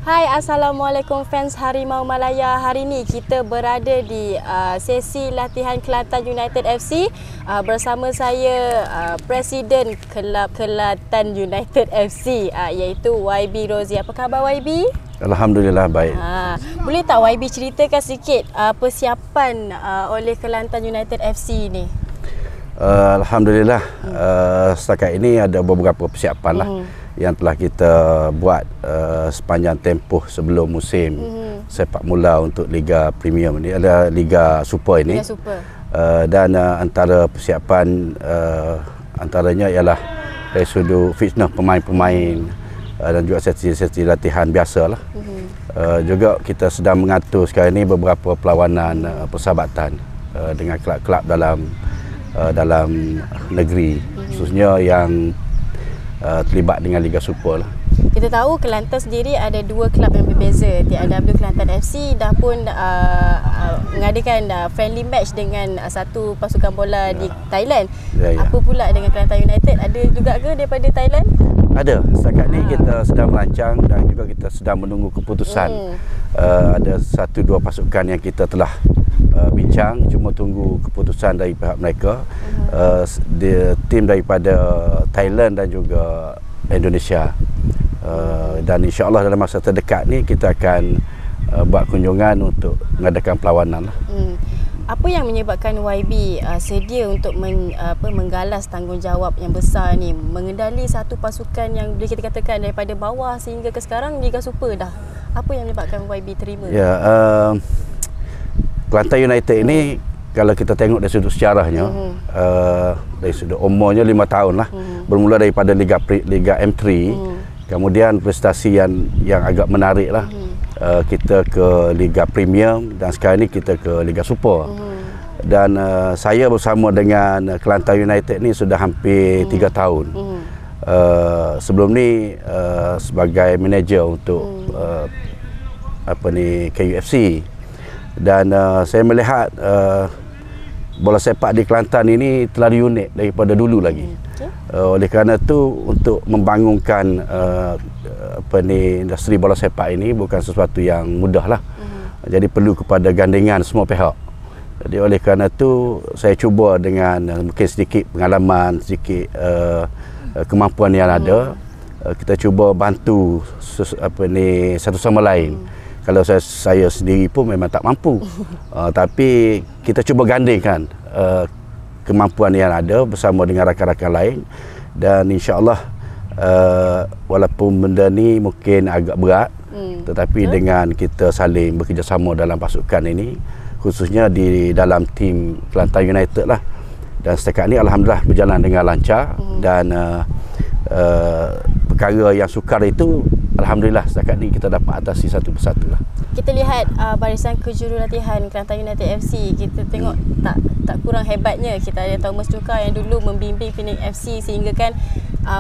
Hai, Assalamualaikum fans Harimau Malaya. Hari ini kita berada di sesi latihan Kelantan United FC bersama saya Presiden Kelab Kelantan United FC iaitu YB Rozi. Apa khabar YB? Alhamdulillah baik. Boleh tak YB ceritakan sikit persiapan oleh Kelantan United FC ni? Alhamdulillah setakat ini ada beberapa persiapan lah yang telah kita buat sepanjang tempoh sebelum musim sepak mula untuk Liga Premium ni, ada Liga Super ini. Liga Super. Dan antara persiapan antaranya ialah dari sudut fitnah pemain-pemain dan juga sesi-sesi latihan biasa lah. Juga kita sedang mengatur sekarang ini beberapa perlawanan persahabatan dengan kelab-kelab dalam negeri, khususnya yang terlibat dengan Liga Super lah. Kita tahu Kelantan sendiri ada dua kelab yang berbeza. TRW Kelantan FC dah pun mengadakan friendly match dengan satu pasukan bola di Thailand. Apa pula dengan Kelantan United? Ada juga ke daripada Thailand? Ada. Setakat ni kita sedang merancang dan juga kita sedang menunggu keputusan. Ada satu dua pasukan yang kita telah bincang, cuma tunggu keputusan dari pihak mereka. Tim daripada Thailand dan juga Indonesia. Dan insya-Allah dalam masa terdekat ni kita akan buat kunjungan untuk mengadakan perlawanan lah. Apa yang menyebabkan YB sedia untuk menggalas tanggungjawab yang besar ni, mengendali satu pasukan yang boleh kita katakan daripada bawah sehingga ke sekarang Liga Super dah? Apa yang menyebabkan YB terima? Ya, Kelantan United ini kalau kita tengok dari sudut sejarahnya, dari sudut umurnya 5 tahun lah, bermula daripada Liga M3, kemudian prestasi yang agak menarik lah, kita ke Liga Premium dan sekarang ni kita ke Liga Super. Dan saya bersama dengan Kelantan United ni sudah hampir 3 tahun. Sebelum ni sebagai manager untuk KUFC. Dan saya melihat bola sepak di Kelantan ini terlalu unik daripada dulu lagi. Oleh kerana itu, untuk membangunkan industri bola sepak ini bukan sesuatu yang mudah lah. Jadi perlu kepada gandengan semua pihak. Jadi oleh kerana itu saya cuba dengan mungkin sedikit pengalaman, sedikit kemampuan yang ada, kita cuba bantu satu sama lain. Kalau saya sendiri pun memang tak mampu, tapi kita cuba gandingkan kemampuan yang ada bersama dengan rakan-rakan lain. Dan insya-Allah walaupun benda ni mungkin agak berat, tetapi dengan kita saling bekerjasama dalam pasukan ini, khususnya di dalam tim Kelantan United lah, dan setakat ni alhamdulillah berjalan dengan lancar. Dan perkara yang sukar itu alhamdulillah setakat ni kita dapat atasi satu persatu lah. Kita lihat barisan kejurulatihan Kelantan United FC, kita tengok tak kurang hebatnya. Kita ada Thomas Chuka yang dulu membimbing Penang FC sehingga kan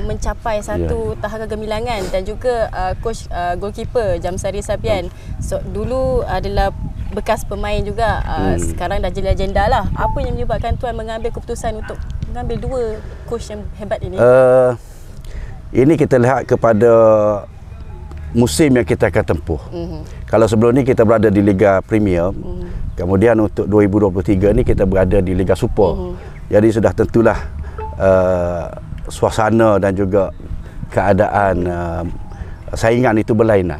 mencapai satu tahap kegemilangan, dan juga coach goalkeeper Jamsari Sabian. So dulu adalah bekas pemain juga, sekarang dah jadi legenda lah. Apa yang menyebabkan tuan mengambil keputusan untuk mengambil dua coach yang hebat ini? Ini kita lihat kepada musim yang kita akan tempuh. Kalau sebelum ni kita berada di Liga Premium, kemudian untuk 2023 ni kita berada di Liga Super. Jadi sudah tentulah suasana dan juga keadaan saingan itu berlainan.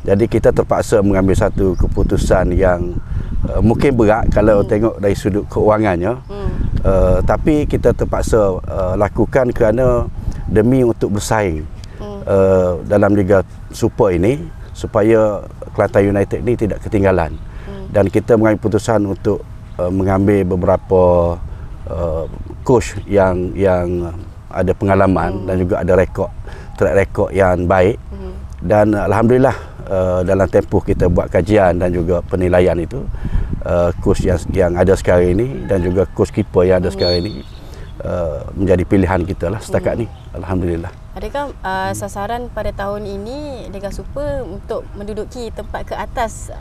Jadi kita terpaksa mengambil satu keputusan yang mungkin berat kalau tengok dari sudut keuangannya, tapi kita terpaksa lakukan kerana demi untuk bersaing dalam Liga Super ini, supaya Kelantan United ini tidak ketinggalan. Dan kita mengambil keputusan untuk mengambil beberapa coach yang ada pengalaman dan juga ada track record yang baik. Dan alhamdulillah dalam tempoh kita buat kajian dan juga penilaian itu, coach yang ada sekarang ini dan juga coach keeper yang ada sekarang ini menjadi pilihan kita lah setakat ni, alhamdulillah. Adakah sasaran pada tahun ini Liga Super untuk menduduki tempat ke atas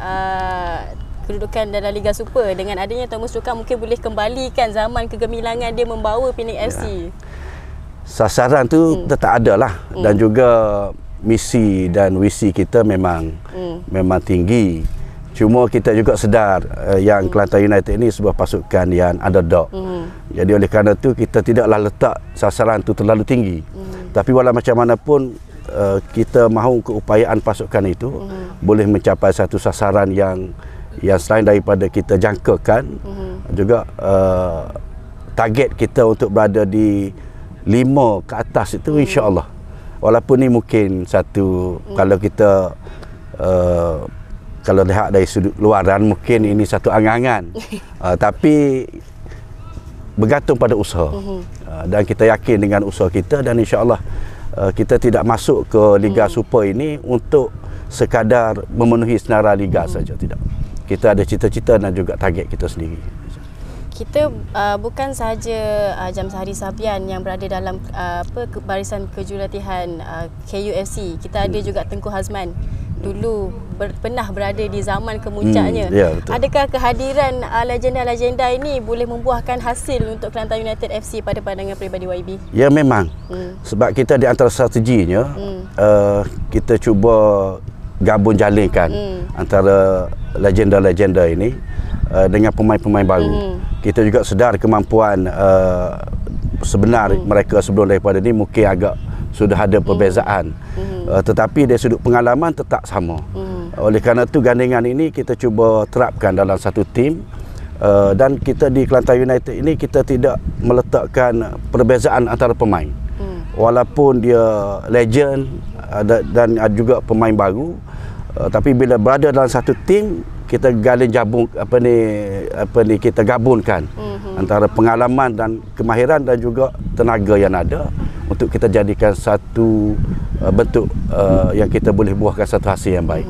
kedudukan dalam Liga Super? Dengan adanya Thomas Chuka mungkin boleh kembalikan zaman kegemilangan dia membawa Penang FC. Sasaran tu tetap ada lah, dan juga misi dan visi kita memang tinggi. Cuma kita juga sedar yang Kelantan United ini sebuah pasukan yang underdog. Jadi oleh kerana itu kita tidaklah letak sasaran itu terlalu tinggi. Tapi walau macam mana pun kita mahu keupayaan pasukan itu boleh mencapai satu sasaran yang selain daripada kita jangkakan, juga target kita untuk berada di 5 ke atas itu insya-Allah. Walaupun ni mungkin satu kalau kita kalau lihat dari sudut luaran mungkin ini satu angan-angan. Tapi bergantung pada usaha. Dan kita yakin dengan usaha kita, dan insya-Allah kita tidak masuk ke Liga Super ini untuk sekadar memenuhi senarai liga saja, tidak. Kita ada cita-cita dan juga target kita sendiri. Kita bukan sahaja Jam Sahari Sabian yang berada dalam barisan kejurulatihan KUFC. Kita ada juga Tengku Hazman. Dulu pernah berada di zaman kemuncaknya. Adakah kehadiran legenda-legenda ini boleh membuahkan hasil untuk Kelantan United FC pada pandangan peribadi YB? Ya, memang. Sebab kita di antara strateginya kita cuba gabung jalinkan antara legenda-legenda ini dengan pemain-pemain baru. Kita juga sedar kemampuan sebenar mereka sebelum daripada ini mungkin agak sudah ada perbezaan. Tetapi dari sudut pengalaman tetap sama. Oleh kerana itu gandingan ini kita cuba terapkan dalam satu tim, dan kita di Kelantan United ini kita tidak meletakkan perbezaan antara pemain. Walaupun dia legend dan juga pemain baru, tapi bila berada dalam satu tim kita kita gabungkan antara pengalaman dan kemahiran dan juga tenaga yang ada untuk kita jadikan satu bentuk yang kita boleh buahkan satu hasil yang baik.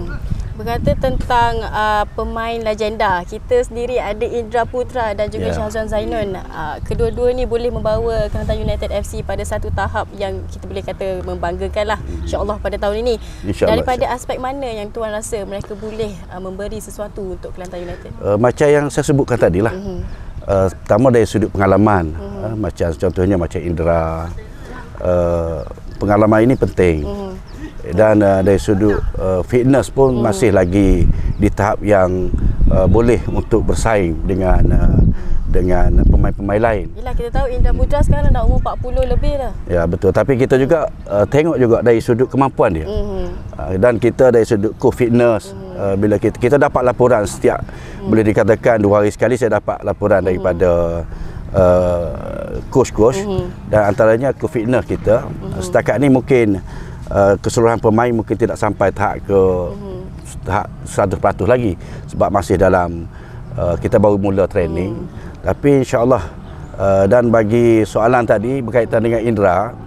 Berkata tentang pemain legenda, kita sendiri ada Indra Putra dan juga Syahzuan Zainun. Kedua-dua ni boleh membawa Kelantan United FC pada satu tahap yang kita boleh kata membanggakan lah, insya-Allah pada tahun ini. Daripada aspek mana yang tuan rasa mereka boleh memberi sesuatu untuk Kelantan United? Macam yang saya sebutkan tadi lah. Pertama dari sudut pengalaman, macam contohnya macam Indra, pengalaman ini penting. Dan dari sudut fitness pun masih lagi di tahap yang boleh untuk bersaing dengan pemain-pemain lain. Yalah, kita tahu Indra Putra sekarang dah umur 40 lebih dah. Ya, betul. Tapi kita juga tengok juga dari sudut kemampuan dia. Dan kita dari sudut co-fitness, bila kita dapat laporan setiap boleh dikatakan 2 hari sekali saya dapat laporan daripada coach-coach, dan antaranya co-fitness kita. Setakat ni mungkin keseluruhan pemain mungkin tidak sampai tahap 100% lagi sebab masih dalam kita baru mula training. Tapi insya-Allah, dan bagi soalan tadi berkaitan dengan Indra,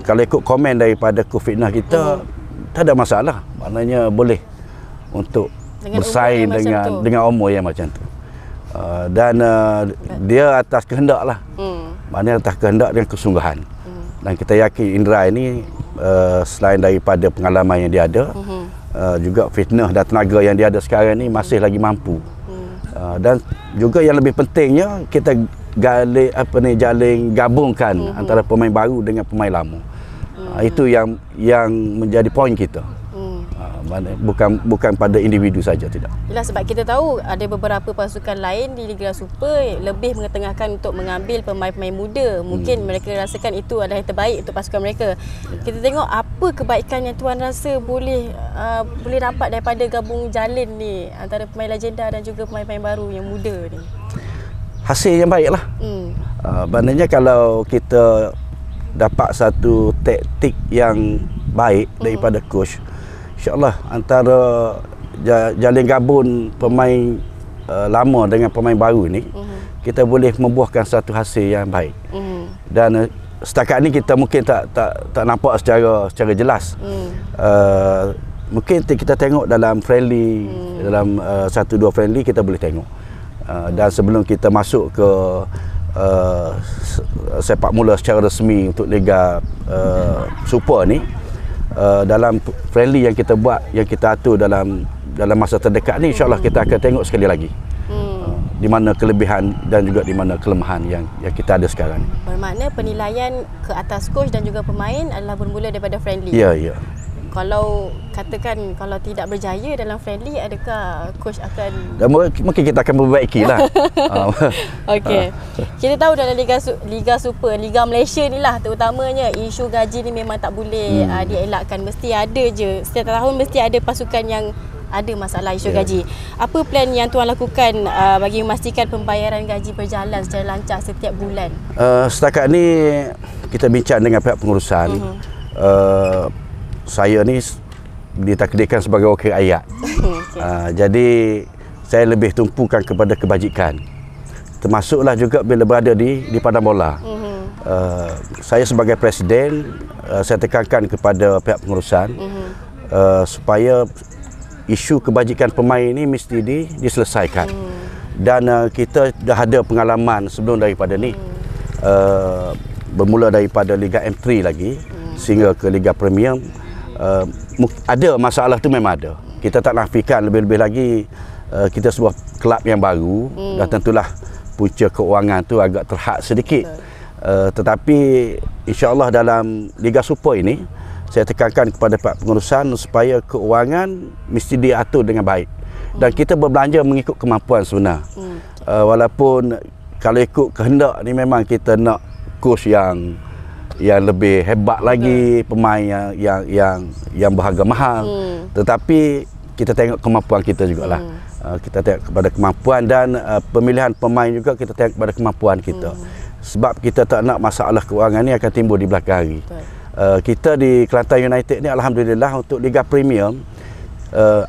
kalau ikut komen daripada co-fitness kita tak ada masalah, maknanya boleh untuk bersaing dengan umur yang macam tu. Dan dia atas kehendak lah, maknanya atas kehendak dan kesungguhan. Dan kita yakin Indra ini selain daripada pengalaman yang dia ada, juga fitness dan tenaga yang dia ada sekarang ni masih lagi mampu. Dan juga yang lebih pentingnya kita jalin gabungkan antara pemain baru dengan pemain lama. Itu yang menjadi poin kita. Bukan pada individu saja, tidak. Yalah, sebab kita tahu ada beberapa pasukan lain di Liga Super lebih mengetengahkan untuk mengambil pemain-pemain muda. Mungkin mereka rasakan itu adalah yang terbaik untuk pasukan mereka. Kita tengok apa kebaikan yang tuan rasa boleh dapat daripada gabung jalin ni antara pemain legenda dan juga pemain-pemain baru yang muda ni. Hasil yang baiklah. Maknanya kalau kita dapat satu taktik yang baik daripada coach, InsyaAllah antara jalin gabung pemain lama dengan pemain baru ni, kita boleh membuahkan satu hasil yang baik. Dan setakat ni kita mungkin tak nampak secara jelas. Mungkin kita tengok dalam friendly, dalam 1-2 friendly kita boleh tengok. Dan sebelum kita masuk ke sepak mula secara resmi untuk Liga Super ni, dalam friendly yang kita buat, yang kita atur dalam masa terdekat ni, insyaAllah kita akan tengok sekali lagi. di mana kelebihan dan juga di mana kelemahan yang kita ada sekarang. Bermakna penilaian ke atas coach dan juga pemain adalah bermula daripada friendly. Ya, ya. Kalau katakan kalau tidak berjaya dalam friendly, adakah coach akan mungkin kita akan perbaikilah. Okey. Kita tahu dalam Liga Super, Liga Malaysia ni lah terutamanya isu gaji ni memang tak boleh dielakkan. Mesti ada je. Setiap tahun mesti ada pasukan yang ada masalah isu gaji. Apa plan yang tuan lakukan bagi memastikan pembayaran gaji berjalan secara lancar setiap bulan? Setakat ni kita bincang dengan pihak pengurusan. Saya ni ditakdirkan sebagai wakil rakyat. Jadi saya lebih tumpukan kepada kebajikan. Termasuklah juga bila berada di padang bola. Saya sebagai presiden, saya tekankan kepada pihak pengurusan supaya isu kebajikan pemain ini mesti diselesaikan. Dan kita dah ada pengalaman sebelum daripada ni. Bermula daripada Liga M3 lagi sehingga ke Liga Premium. Ada masalah tu memang ada. Kita tak nafikan, lebih-lebih lagi kita sebuah kelab yang baru dan tentulah punca keuangan tu agak terhad sedikit. Tetapi insya-Allah dalam Liga Super ini saya tekankan kepada pihak pengurusan supaya keuangan mesti diatur dengan baik dan kita berbelanja mengikut kemampuan sebenar. Walaupun kalau ikut kehendak ni memang kita nak coach yang lebih hebat lagi, pemain yang berharga mahal. Tetapi kita tengok kemampuan kita jugalah. Kita tengok kepada kemampuan dan pemilihan pemain juga kita tengok kepada kemampuan kita. Sebab kita tak nak masalah keuangan ni akan timbul di belakang hari. Kita di Kelantan United ni alhamdulillah untuk Liga Premium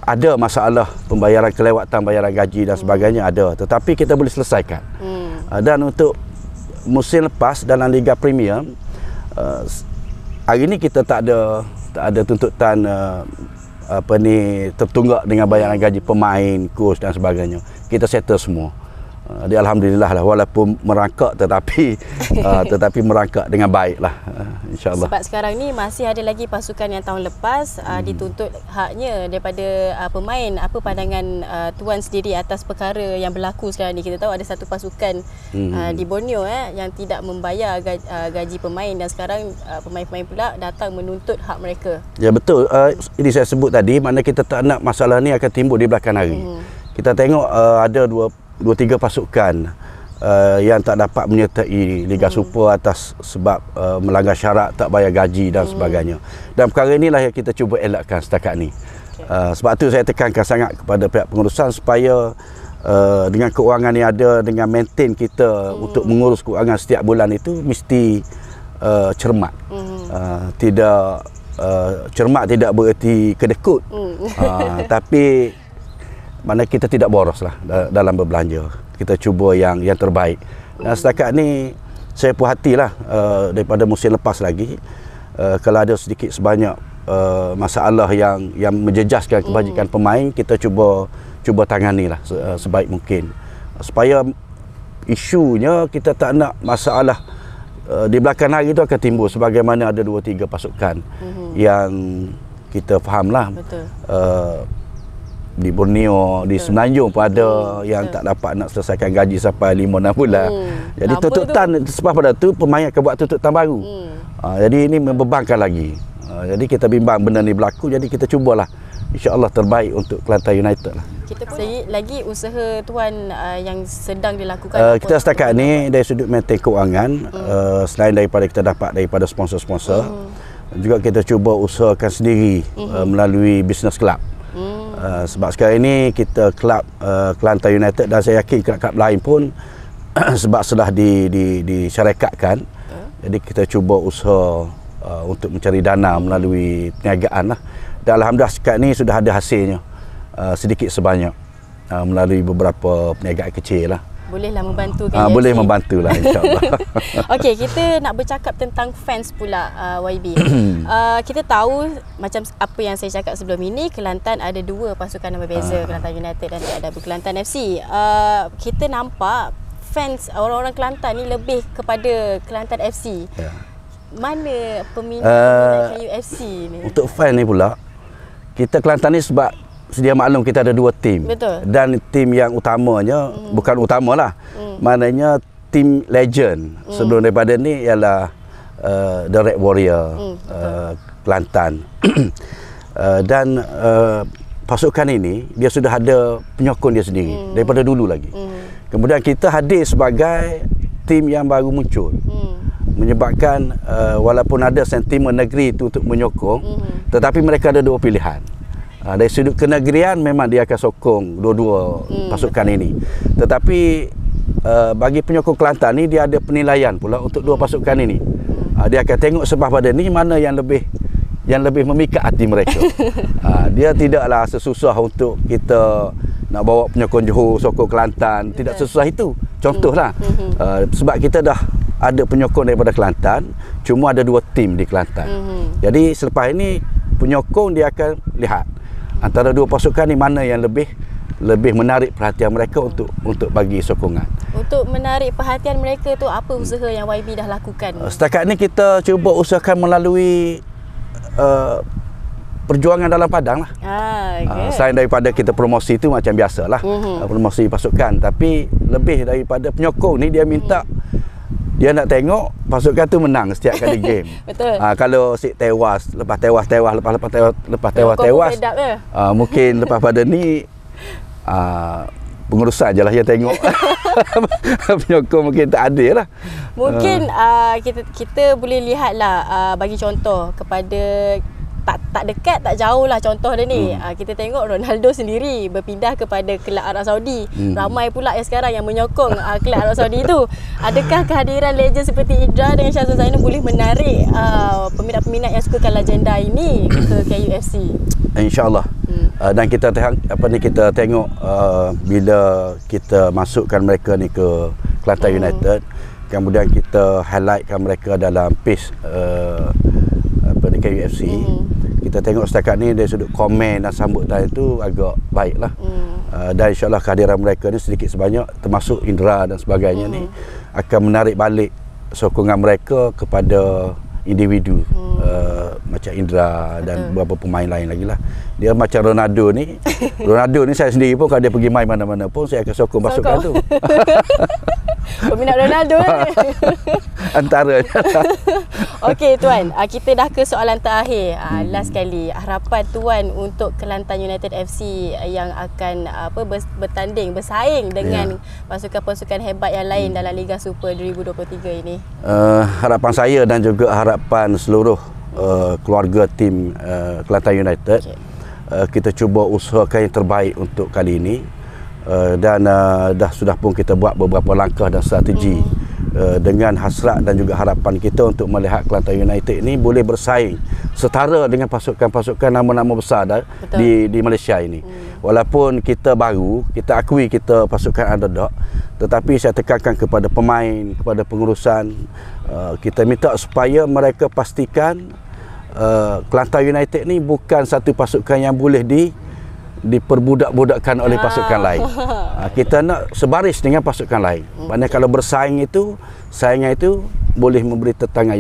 ada masalah pembayaran kelewatan bayaran gaji dan sebagainya ada, tetapi kita boleh selesaikan. Dan untuk musim lepas dalam Liga Premium hari ni kita tak ada tuntutan tertunggak dengan bayaran gaji pemain, coach dan sebagainya. Kita settle semua. Alhamdulillah lah, walaupun merangkak tetapi merangkak dengan baik lah, insyaAllah. Sebab sekarang ni masih ada lagi pasukan yang tahun lepas dituntut haknya daripada pemain. Apa pandangan tuan sendiri atas perkara yang berlaku sekarang ni? Kita tahu ada satu pasukan di Borneo yang tidak membayar gaji pemain dan sekarang pemain-pemain pula datang menuntut hak mereka. Ya betul, ini saya sebut tadi, mana kita tak nak masalah ni akan timbul di belakang hari. Kita tengok ada 2-3 pasukan yang tak dapat menyertai Liga Super atas sebab melanggar syarat, tak bayar gaji dan sebagainya. Dan perkara inilah yang kita cuba elakkan setakat ni. Sebab tu saya tekankan sangat kepada pihak pengurusan supaya dengan keuangan yang ada, dengan maintain kita untuk mengurus keuangan setiap bulan itu mesti cermat. Tidak cermat tidak bererti kedekut. Tapi mana kita tidak boros lah dalam berbelanja. Kita cuba yang terbaik. Dan setakat ni saya puas hatilah daripada musim lepas lagi. Kalau ada sedikit sebanyak masalah yang menjejaskan kebajikan pemain, kita cuba tanganilah sebaik mungkin. Supaya isunya kita tak nak masalah di belakang hari itu akan timbul sebagaimana ada 2-3 pasukan yang kita fahamlah. Betul. Di Borneo, di Semenanjung pun ada yang tak dapat nak selesaikan gaji sampai 5-6 bulan. Jadi tuntutan sebab pada tu pemain akan buat tuntutan baru. Jadi ini membebankan lagi. Jadi kita bimbang benda ni berlaku, jadi kita cubalah insya-Allah terbaik untuk Kelantan United lah. Kita pun lagi usaha tuan yang sedang dilakukan. Kita setakat ni dari sudut maintain keuangan, selain daripada kita dapat daripada sponsor-sponsor, juga kita cuba usahakan sendiri melalui business club. Sebab sekarang ini kita kelab Kelantan United dan saya yakin kelab-kelab lain pun sebab sudah disyarikatkan, jadi kita cuba usaha untuk mencari dana melalui perniagaan lah. Dan alhamdulillah sekarang ini sudah ada hasilnya sedikit sebanyak melalui beberapa perniagaan kecil lah. Bolehlah membantu kan? Boleh membantulah insya-Allah. Okey, kita nak bercakap tentang fans pula, YB. Kita tahu macam apa yang saya cakap sebelum ini, Kelantan ada 2 pasukan yang berbeza, Kelantan United dan ada Kelantan FC. Kita nampak fans orang-orang Kelantan ni lebih kepada Kelantan FC. Mana peminat UFC ni? Untuk fan ni pula, kita Kelantan ni sebab sedia maklum kita ada 2 tim. Betul. Dan tim yang utamanya bukan utamalah. Maknanya tim legend sebelum daripada ni ialah The Red Warrior Kelantan. Dan pasukan ini dia sudah ada penyokong dia sendiri daripada dulu lagi. Kemudian kita hadir sebagai tim yang baru muncul. Menyebabkan walaupun ada sentimen negeri itu untuk menyokong, tetapi mereka ada 2 pilihan. Dari sudut kenegerian memang dia akan sokong dua-dua pasukan ini. Tetapi bagi penyokong Kelantan ni dia ada penilaian pula untuk 2 pasukan ini. Dia akan tengok sebab pada ni mana yang lebih memikat hati mereka. Dia tidaklah sesusah untuk kita nak bawa penyokong Johor sokong Kelantan, tidak sesusah itu. Contohlah sebab kita dah ada penyokong daripada Kelantan, cuma ada 2 tim di Kelantan. Jadi selepas ini penyokong dia akan lihat antara 2 pasukan ni mana yang lebih menarik perhatian mereka untuk bagi sokongan. Untuk menarik perhatian mereka tu apa usaha yang YB dah lakukan? Setakat ni kita cuba usahakan melalui perjuangan dalam padang lah. Selain daripada kita promosi tu macam biasalah, promosi pasukan, tapi lebih daripada penyokong ni dia minta dia nak tengok pasukan tu menang setiap kali game. Betul. Kalau si tewas, lepas tewas, mungkin lepas pada ni pengurusan je lah yang tengok. Penyokong mungkin tak ada lah. Mungkin kita boleh lihatlah, bagi contoh kepada tak dekat tak jauh lah contoh dia ni. Kita tengok Ronaldo sendiri berpindah kepada kelab Arab Saudi. Ramai pula yang sekarang yang menyokong kelab Arab Saudi tu. Adakah kehadiran legend seperti Indra dengan Syazwan Zainal boleh menarik peminat-peminat yang sukakan legenda ini ke KUFC? InsyaAllah. Dan kita tengok bila kita masukkan mereka ni ke Kelantan United, kemudian kita highlightkan mereka dalam page di KUFC. Kita tengok setakat ni dari sudut komen dan sambutan itu agak baiklah. Dan insyaAllah kehadiran mereka ni sedikit sebanyak, termasuk Indra dan sebagainya ni, akan menarik balik sokongan mereka kepada individu macam Indra dan beberapa pemain lain lagi lah. Dia macam Ronaldo ni. Ronaldo ni saya sendiri pun kalau dia pergi main mana-mana pun saya akan sokong pasukan tu. Peminat Ronaldo ni. Antaranya. Okey Tuan, kita dah ke soalan terakhir. Last kali, harapan Tuan untuk Kelantan United FC yang akan bertanding, bersaing dengan pasukan-pasukan hebat yang lain dalam Liga Super 2023 ini. Harapan saya dan juga harapan seluruh keluarga tim Kelantan United, kita cuba usahakan yang terbaik untuk kali ini. Dan sudah pun kita buat beberapa langkah dan strategi dengan hasrat dan juga harapan kita untuk melihat Kelantan United ini boleh bersaing setara dengan pasukan-pasukan nama-nama besar di Malaysia ini. Walaupun kita baru, kita akui kita pasukan underdog, tetapi saya tekankan kepada pemain, kepada pengurusan, kita minta supaya mereka pastikan Kelantan United ni bukan satu pasukan yang boleh diperbudak-budakkan oleh pasukan lain. Kita nak sebaris dengan pasukan lain. Maknanya kalau bersaing itu, saingan itu boleh memberi tetangan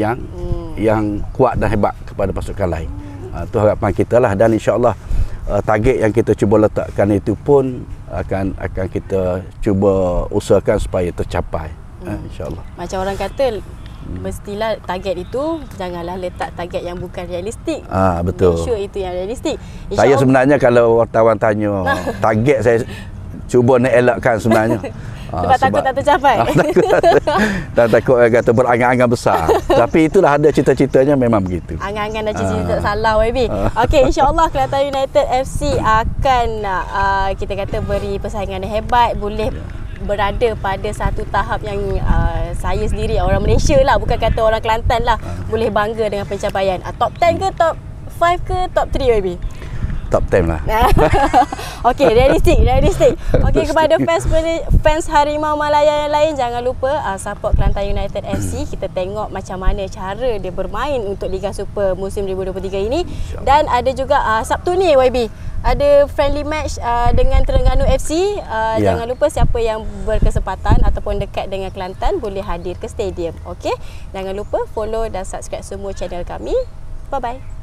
yang kuat dan hebat kepada pasukan lain. Itu harapan kita lah, dan insya-Allah target yang kita cuba letakkan itu pun akan kita cuba usahakan supaya tercapai. Insya-Allah. Macam orang kata, mestilah target itu janganlah letak target yang bukan realistik. Betul. Make sure itu yang realistik. Saya sebenarnya kalau wartawan tanya target, saya cuba nak elakkan sebenarnya. Sebab takut tak tercapai. Takut kata berangan-angan besar. Tapi itulah ada cita-citanya memang begitu. Angan-angan dan cita-cita tak salah YB. Okey, insya-Allah Kelantan United FC akan kita kata beri persaingan yang hebat, boleh berada pada satu tahap yang saya sendiri orang Malaysia lah, bukan kata orang Kelantan lah, boleh bangga dengan pencapaian. Top 10 ke top 5 ke top 3 YB? Top 10 lah. Okey, realistik. Okey, kepada fans Harimau Malaya yang lain, jangan lupa support Kelantan United FC. Kita tengok macam mana cara dia bermain untuk Liga Super musim 2023 ini. Dan ada juga Sabtu ni YB, ada friendly match dengan Terengganu FC. Jangan lupa siapa yang berkesempatan ataupun dekat dengan Kelantan boleh hadir ke stadium. Okey, jangan lupa follow dan subscribe semua channel kami. Bye bye.